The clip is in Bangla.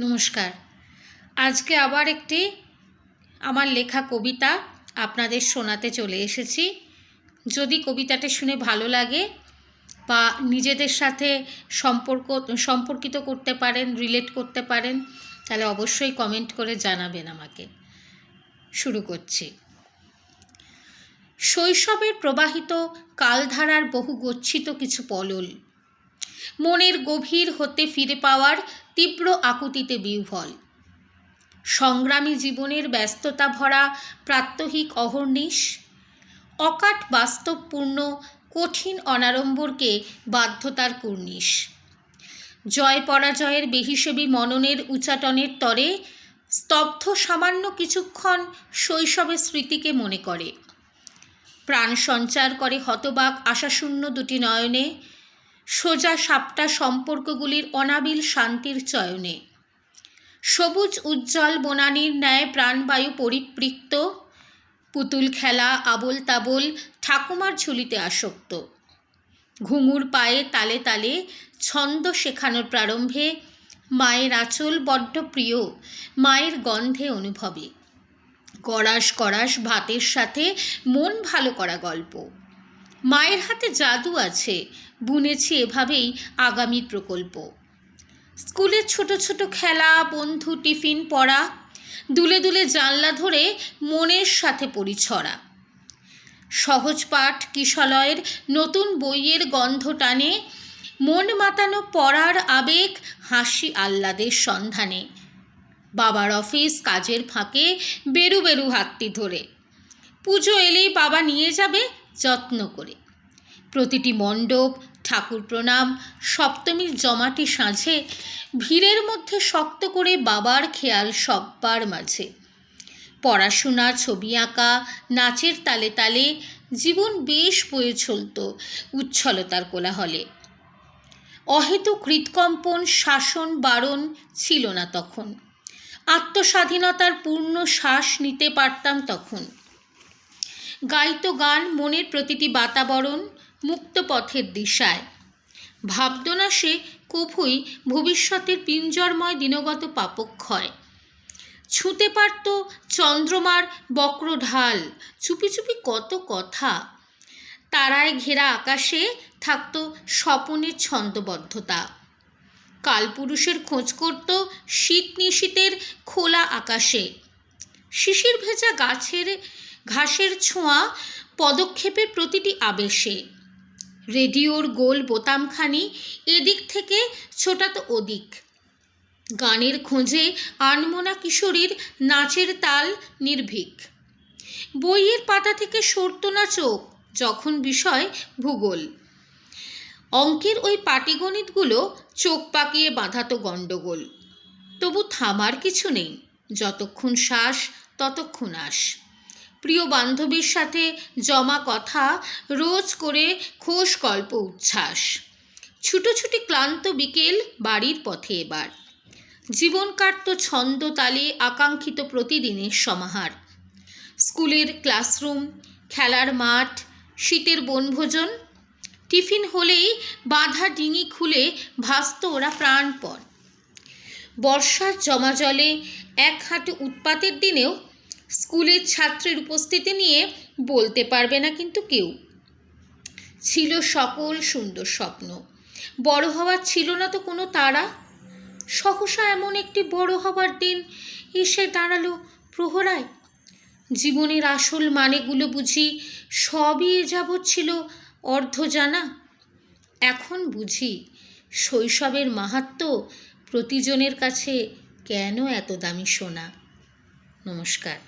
নমস্কার। আজকে আবার একটি আমার লেখা কবিতা আপনাদের শোনাতে চলে এসেছি। যদি কবিতাটা শুনে ভালো লাগে বা নিজেদের সাথে সম্পর্কিত করতে পারেন, রিলেট করতে পারেন, তাহলে অবশ্যই কমেন্ট করে জানাবেন আমাকে। শুরু করছি। শৈশবের প্রবাহিত কালধারার বহু গচ্ছিত কিছু পলল, মনের গভীর হতে ফিরে পাওয়ার তীব্র আকুতিতে বিহ্বল। সংগ্রামী জীবনের ব্যস্ততা ভরা প্রাত্যহিক অহর্নিশ, অকাট বাস্তবপূর্ণ কঠিন অনাড়ম্বরকে বাধ্যতার কুর্নিশ। জয় পরাজয়ের বেহিসেবী মননের উচাটনের তরে স্তব্ধ সামান্য কিছুক্ষণ শৈশবের স্মৃতিকে মনে করে। প্রাণ সঞ্চার করে হতবাক আশাশূন্য দুটি নয়নে, সোজা সাপটা সম্পর্কগুলির অনাবিল শান্তির চয়নে। সবুজ উজ্জ্বল বনানীর ন্যায় প্রাণবায়ু পরিপৃক্ত, পুতুল খেলা আবোল তাবোল ঠাকুমার ঝুলিতে আসক্ত। ঘুঙুর পায়ে তালে তালে ছন্দ শেখানোর প্রারম্ভে মায়ের আঁচল বড্ড প্রিয়, মায়ের গন্ধে অনুভবে। গড়াস গড়াস ভাতের সাথে মন ভালো করা গল্প। মায়ের হাতে জাদু আছে, বুনেছি এভাবেই আগামীর প্রকল্প। স্কুলের ছোট ছোট খেলা, বন্ধু, টিফিন পড়া, দুলে দুলে জানলা ধরে মনের সাথে পরিছড়া। সহজ পাঠ কিশলয়ের নতুন বইয়ের গন্ধ টানে, মন মাতানো পড়ার আবেগ, হাসি আহ্লাদের সন্ধানে। বাবার অফিস কাজের ফাঁকে বেরু বেরু হাতটি ধরে, পুজো এলেই বাবা নিয়ে যাবে যত্ন করে। প্রতিটি মণ্ডপ, ঠাকুর প্রণাম, সপ্তমীর জমাটি সাঁঝে ভিড়ের মধ্যে শক্ত করে বাবার খেয়াল সব্বার মাঝে। পড়াশোনা, ছবি আঁকা, নাচের তালে তালে জীবন বেশ বয়ে চলত উচ্ছলতার কোলাহলে। অহেতুক হৃৎকম্পন, শাসন বারণ ছিল না তখন। আত্মস্বাধীনতার পূর্ণ শ্বাস নিতে পারতাম তখন। গাইত গান মনের প্রতিটি বাতাবরণ, মুক্ত পথের দিশায়। ভাবত না সে কভুই ভবিষ্যতের পিঞ্জরময় দিনগত পাপক্ষয়। ছুঁতে পারত চন্দ্রমার বক্র ঢাল, চুপি চুপি কত কথা। তারায় ঘেরা আকাশে থাকত স্বপনের ছন্দবদ্ধতা। কালপুরুষের খোঁজ করত শীত নিশীতের খোলা আকাশে। শিশির ভেজা ঘাসের ছোঁয়া পদক্ষেপের প্রতিটি আবেশে। রেডিওর গোল বোতামখানি এদিক থেকে ছোটাত ওদিক। গানের খোঁজে আনমনা কিশোরীর নাচের তাল নির্ভীক। বইয়ের পাতা থেকে সরত না চোখ যখন বিষয় ভূগোল। অঙ্কের ওই পাটিগণিতগুলো চোখ পাকিয়ে বাঁধাতো গণ্ডগোল। তবু থামার কিছু নেই, যতক্ষণ শ্বাস ততক্ষণ আস। প্রিয় বান্ধবীর সাথে জমা কথা, রোজ করে খোশ গল্প উচ্ছ্বাস। ছুটোছুটি ক্লান্ত বিকেল বাড়ির পথে এবার। জীবন কাটত ছন্দ তালে আকাঙ্ক্ষিত প্রতিদিনের সমাহার। স্কুলের ক্লাসরুম, খেলার মাঠ, শীতের বনভোজন। টিফিন হলেই বাঁধা ডিঙি খুলে ভাসত ওরা প্রাণপণ। বর্ষার জমা জলে এক হাঁটু উৎপাতের দিনেও স্কুলের ছাত্রের উপস্থিতি নিয়ে বলতে পারবে না কিন্তু কেউ। ছিল সকল সুন্দর স্বপ্ন, বড় হওয়ার ছিল না তো কোনো তারা। সহসা এমন একটি বড় হবার দিন এসে দাঁড়ালো প্রহরায়। জীবনের আসল মানেগুলো বুঝি সবই এ যাবৎ ছিল অর্ধ জানা। এখন বুঝি শৈশবের মাহাত্ম্য প্রতিজনের কাছে কেন এত দামি সোনা। নমস্কার।